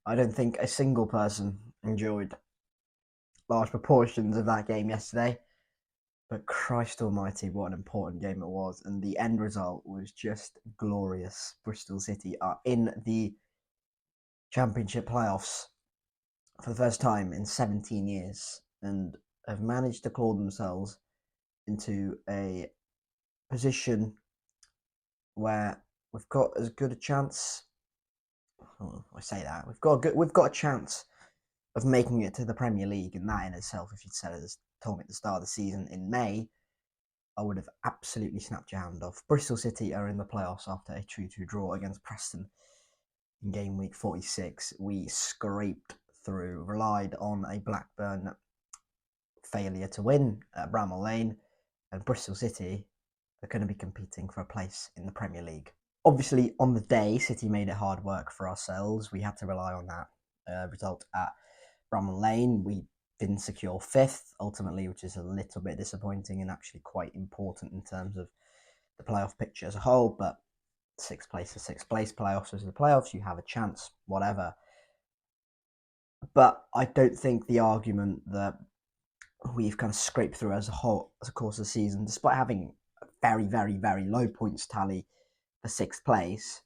I don't think a single person enjoyed large proportions of that game yesterday. But Christ almighty, what an important game it was. And the end result was just glorious. Bristol City are in the Championship playoffs for the first time in 17 years and have managed to claw themselves into a position where we've got as good a chance. I say that we've got a chance of making it to the Premier League, and that in itself, if you'd told me at the start of the season in May, I would have absolutely snapped your hand off. Bristol City are in the playoffs after a 2-2 draw against Preston in game week 46. We scraped through, relied on a Blackburn failure to win at Bramall Lane, and Bristol City are going to be competing for a place in the Premier League. Obviously, on the day, City made it hard work for ourselves. We had to rely on that result at Bramall Lane. We didn't secure fifth ultimately, which is a little bit disappointing and actually quite important in terms of the playoff picture as a whole. But sixth place is sixth place. Playoffs is the playoffs. You have a chance, whatever. But I don't think the argument that we've kind of scraped through as a whole as a course of the season, despite having a very, very, very low points tally for sixth place,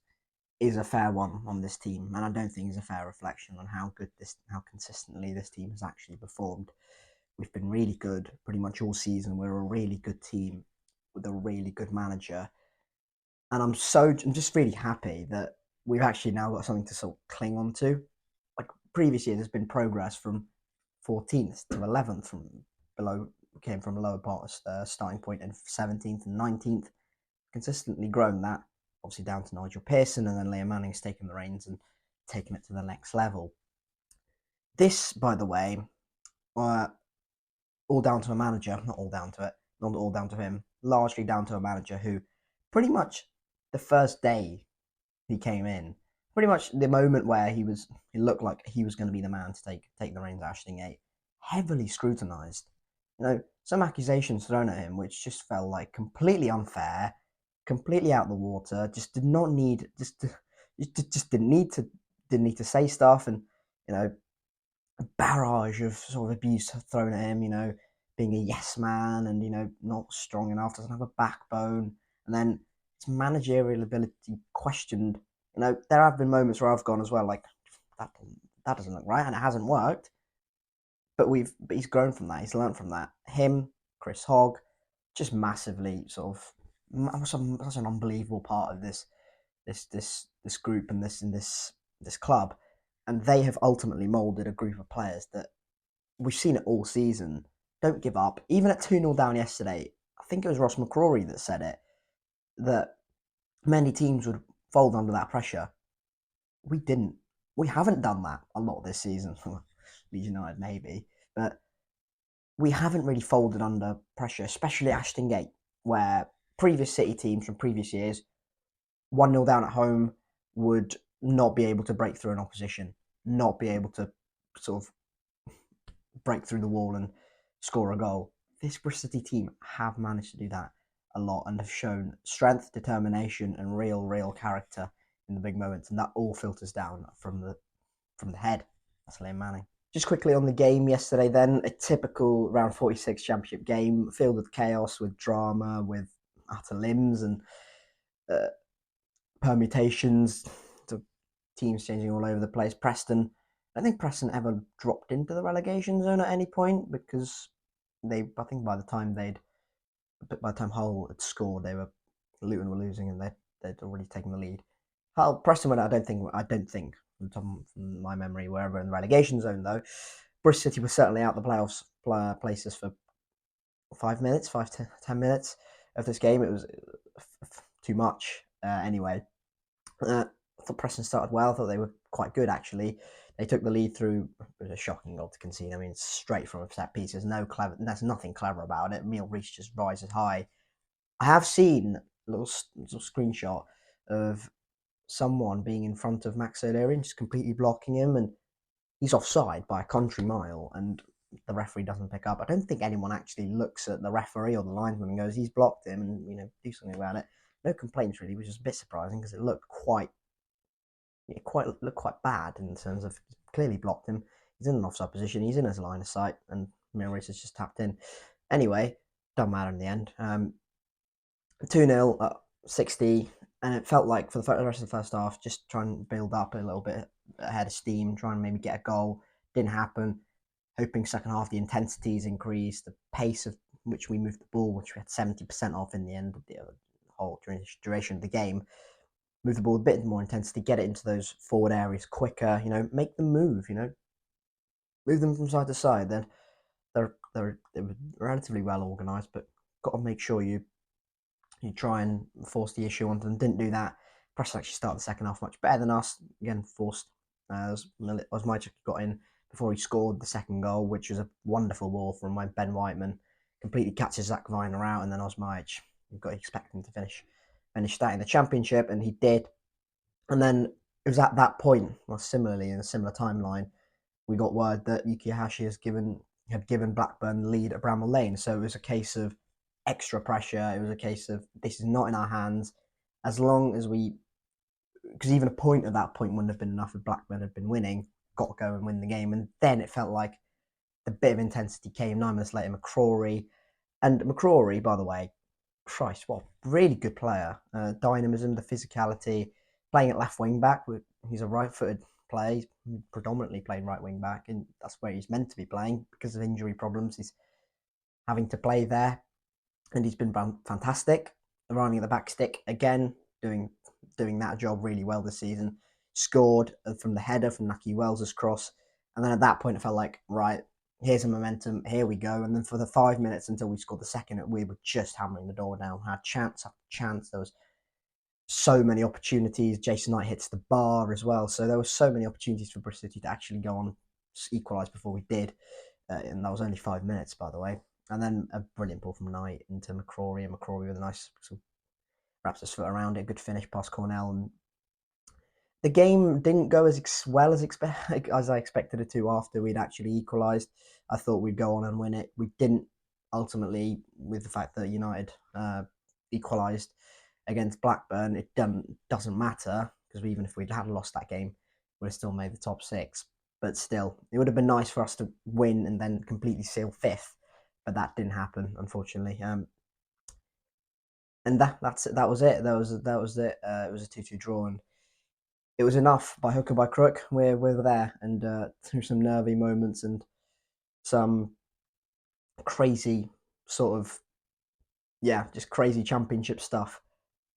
is a fair one on this team, and I don't think it's a fair reflection on how consistently this team has actually performed. We've been really good pretty much all season. We're a really good team with a really good manager, and I'm just really happy that we've actually now got something to sort of cling on to. Like previous years, there's been progress from 14th to 11th from below, came from a lower part starting point, and 17th and 19th consistently grown that, obviously down to Nigel Pearson, and then Liam Manning's taken the reins and taken it to the next level. This, by the way, uh, all down to a manager, not all down to it, not all down to him, largely down to a manager who pretty much the first day he came in, pretty much the moment where he looked like he was going to be the man to take the reins at Ashton Gate, heavily scrutinised. Some accusations thrown at him which just felt like completely unfair, completely out of the water. Just did not need just didn't need to say stuff, and you know a barrage of sort of abuse thrown at him. Being a yes man, and not strong enough, doesn't have a backbone, and then his managerial ability questioned. There have been moments where I've gone as well, like that that doesn't look right, and it hasn't worked. But he's grown from that. He's learned from that. Him, Chris Hogg, just massively sort of such an unbelievable part of this group and this club, and they have ultimately molded a group of players that we've seen it all season. Don't give up. Even at 2-0 down yesterday, I think it was Ross McCrory that said it, that many teams would fold under that pressure. We didn't. We haven't done that a lot this season. Leeds United maybe, but we haven't really folded under pressure, especially Ashton Gate, where previous City teams from previous years, 1-0 down at home, would not be able to break through an opposition, not be able to sort of break through the wall and score a goal. This Bristol City team have managed to do that a lot and have shown strength, determination, and real character in the big moments, and that all filters down from the head. That's Liam Manning. Just quickly on the game yesterday, then, a typical round 46 championship game filled with chaos, with drama, with utter limbs and uh, permutations, to teams changing all over the place. Preston, I don't think Preston ever dropped into the relegation zone at any point, because I think by the time Hull had scored, Luton were losing, and they'd already taken the lead. Preston went. I don't think from my memory were ever in the relegation zone though. Bristol City was certainly out the playoffs places for 5 minutes, 5 to 10 minutes of this game. It was too much. Anyway, I thought Preston started well. I thought they were quite good actually. They took the lead through. It was a shocking goal to concede. I mean, straight from a set piece. There's nothing clever about it. Emil Reece just rises high. I have seen a little screenshot of someone being in front of Max O'Leary and just completely blocking him, and he's offside by a country mile, and the referee doesn't pick up. I don't think anyone actually looks at the referee or the linesman and goes, he's blocked him, and do something about it. No complaints really, which is a bit surprising because it looked quite looked quite bad in terms of clearly blocked him. He's in an offside position. He's in his line of sight, and Mirace has just tapped in. Anyway, doesn't matter in the end. 2-0 at 60, and it felt like for the rest of the first half, just try and build up a little bit ahead of steam, try and maybe get a goal. Didn't happen. Hoping second half the intensities increased, the pace of which we moved the ball, which we had 70% of in the end of the whole duration of the game. Move the ball a bit more intensity, get it into those forward areas quicker, make them move, move them from side to side. Then they're relatively well organised, but got to make sure you try and force the issue onto them. Didn't do that. Preston actually started the second half much better than us. Again, forced as Majek got in before he scored the second goal, which was a wonderful ball from Ben Whiteman. Completely catches Zach Viner out, and then Osmaj, you've got to expect him to finish that in the Championship, and he did. And then it was at that point, well, similarly in a similar timeline, we got word that Yukihashi had given Blackburn the lead at Bramall Lane. So it was a case of extra pressure. It was a case of this is not in our hands. As long as because even a point at that point wouldn't have been enough if Blackburn had been winning, got to go and win the game. And then it felt like the bit of intensity came 9 minutes later. McCrory, by the way, Christ, what a really good player. Dynamism, the physicality, playing at left wing back. He's a right-footed player. He's predominantly playing right wing back, and that's where he's meant to be playing because of injury problems. He's having to play there, and he's been fantastic. Arriving at the back stick again, doing that job really well this season. Scored from the header from Naki Wells' cross, and then at that point it felt like, right, here's a momentum, here we go. And then for the 5 minutes until we scored the second, we were just hammering the door down. Had chance after chance. There was so many opportunities. Jason Knight hits the bar as well. So there were so many opportunities for Bristol City to actually go on equalise before we did. And that was only 5 minutes, by the way. And then a brilliant ball from Knight into McCrory, and McCrory with a nice sort of wraps his foot around it. Good finish past Cornell. And the game didn't go as well as I expected it to after we'd actually equalised. I thought we'd go on and win it. We didn't ultimately, with the fact that United equalised against Blackburn. It doesn't matter because even if we'd had lost that game, we'd have still made the top 6. But still, it would have been nice for us to win and then completely seal 5th. But that didn't happen, unfortunately. And that was it. That was it. It was a 2-2 draw, and it was enough by hook or by crook. We're there, and through some nervy moments and some crazy sort of just crazy championship stuff,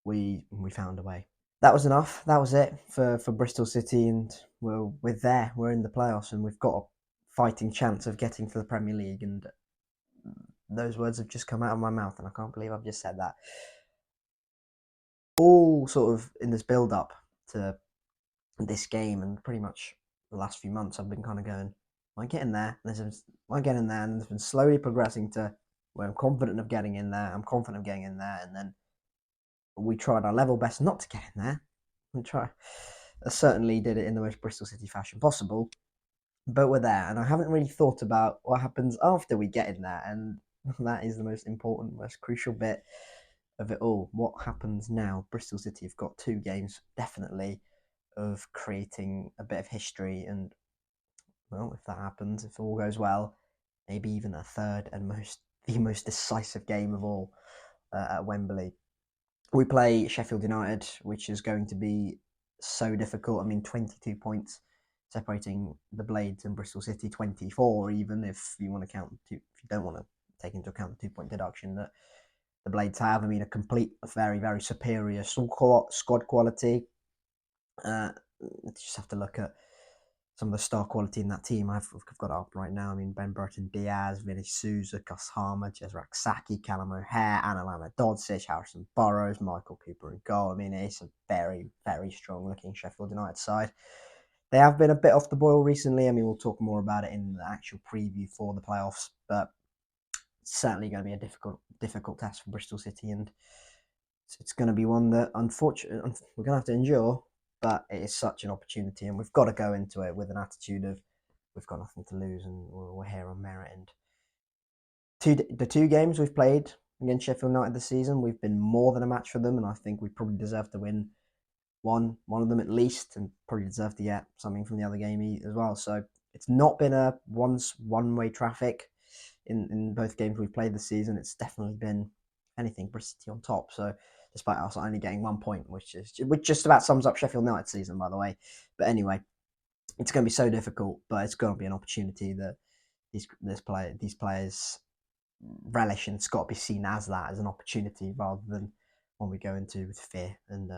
we found a way. That was enough. That was it for Bristol City, and we're there. We're in the playoffs, and we've got a fighting chance of getting to the Premier League. And those words have just come out of my mouth, and I can't believe I've just said that. All sort of in this build-up to this game, and pretty much the last few months, I've been kind of going, am I getting there? Am I getting there? And it's been slowly progressing to where I'm confident of getting in there. I'm confident of getting in there, and then we tried our level best not to get in there. I certainly did it in the most Bristol City fashion possible, but we're there, and I haven't really thought about what happens after we get in there, and that is the most important, most crucial bit of it all. What happens now? Bristol City have got 2 games, definitely, of creating a bit of history, and well, if that happens, if all goes well, maybe even a third and the most decisive game of all at Wembley. We play Sheffield United, which is going to be so difficult. I mean, 22 points separating the Blades and Bristol City, 24 even if you want to count if you don't want to take into account the 2-point deduction that the Blades have. I mean, a complete, very, very superior squad quality. Just have to look at some of the star quality in that team. I've got it up right now. I mean, Ben Burton Diaz, Vinny Souza, Gus Harmer, Jezrak Saki, Callum O'Hare, Analama Dodzic, Harrison Burrows, Michael Cooper in goal. I mean, it's a very, very strong looking Sheffield United side. They have been a bit off the boil recently. I mean, we'll talk more about it in the actual preview for the playoffs, but it's certainly going to be a difficult test for Bristol City, and it's going to be one that, unfortunately, we're going to have to endure. But it is such an opportunity, and we've got to go into it with an attitude of we've got nothing to lose, and we're here on merit. And the 2 games we've played against Sheffield United this season, we've been more than a match for them, and I think we probably deserve to win one of them at least, and probably deserve to get something from the other game as well. So it's not been a one-way traffic in both games we've played this season. It's definitely been anything Bristol City on top. So despite us only getting 1 point, which just about sums up Sheffield United's season, by the way. But anyway, it's going to be so difficult, but it's going to be an opportunity that these players relish, and it's got to be seen as that, as an opportunity rather than one we go into with fear and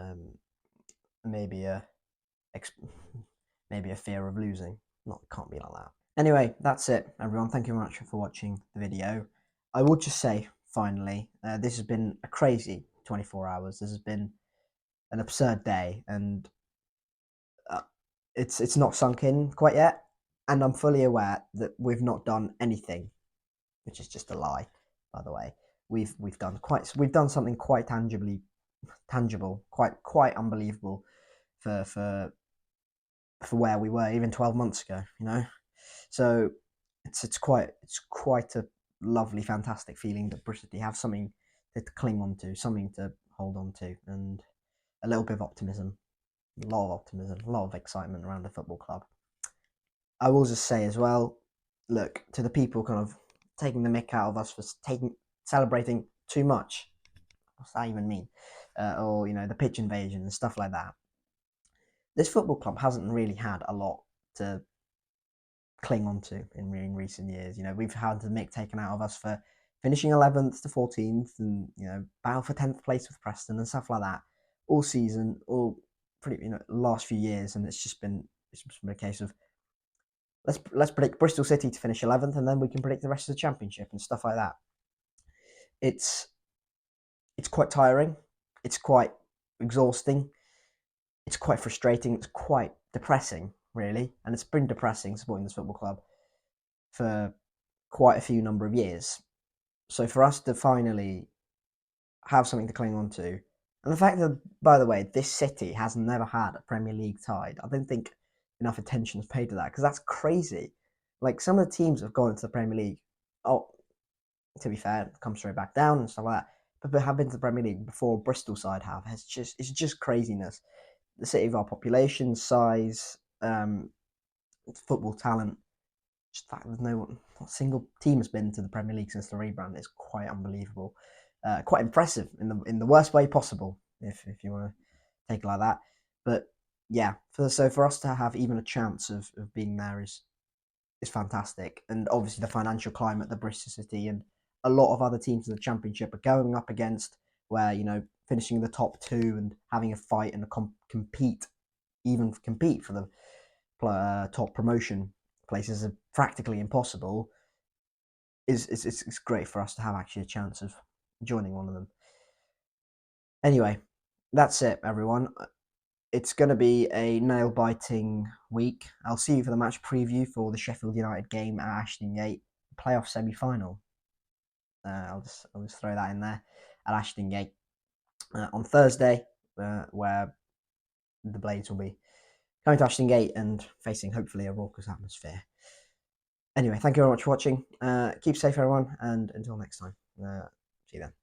maybe a fear of losing. Can't be like that. Anyway, that's it, everyone. Thank you very much for watching the video. I would just say, finally, this has been a crazy 24 hours. This has been an absurd day, and it's not sunk in quite yet. And I'm fully aware that we've not done anything, which is just a lie, by the way. We've done something quite tangible, quite unbelievable for where we were even 12 months ago, you know. So it's quite a lovely, fantastic feeling that Bristol City have something to cling on to, something to hold on to, and a little bit of optimism, a lot of excitement around the football club. I will just say as well, look, to the people kind of taking the mick out of us for celebrating too much. What's that even mean? Or, you know, the pitch invasion and stuff like that. This football club hasn't really had a lot to cling on to in recent years. You know, we've had the mick taken out of us for finishing 11th to 14th, and, you know, battle for 10th place with Preston and stuff like that all season, all pretty, you know, last few years. And it's just been a case of let's predict Bristol City to finish 11th, and then we can predict the rest of the championship and stuff like that. It's quite tiring. It's quite exhausting. It's quite frustrating. It's quite depressing, really. And it's been depressing supporting this football club for quite a few number of years. So for us to finally have something to cling on to, and the fact that, by the way, this city has never had a Premier League tie, I don't think enough attention is paid to that, because that's crazy. Like, some of the teams have gone into the Premier League, to be fair, come straight back down and stuff like that, but have been to the Premier League before Bristol side have. It's just craziness. The city of our population, size, football talent, just the fact that not a single team has been to the Premier League since the rebrand is quite unbelievable. Quite impressive in the worst way possible, if you want to take it like that. But yeah, for us to have even a chance of being there is fantastic. And obviously the financial climate that Bristol City and a lot of other teams in the Championship are going up against, where, you know, finishing in the top two and having a fight and compete for the top promotion places are practically impossible. It's great for us to have actually a chance of joining one of them. Anyway, that's it, everyone. It's going to be a nail-biting week. I'll see you for the match preview for the Sheffield United game at Ashton Gate, playoff semi-final. I'll just throw that in there, at Ashton Gate on Thursday, where the Blades will be coming to Ashton Gate and facing, hopefully, a raucous atmosphere. Anyway, thank you very much for watching. Keep safe, everyone, and until next time. See you then.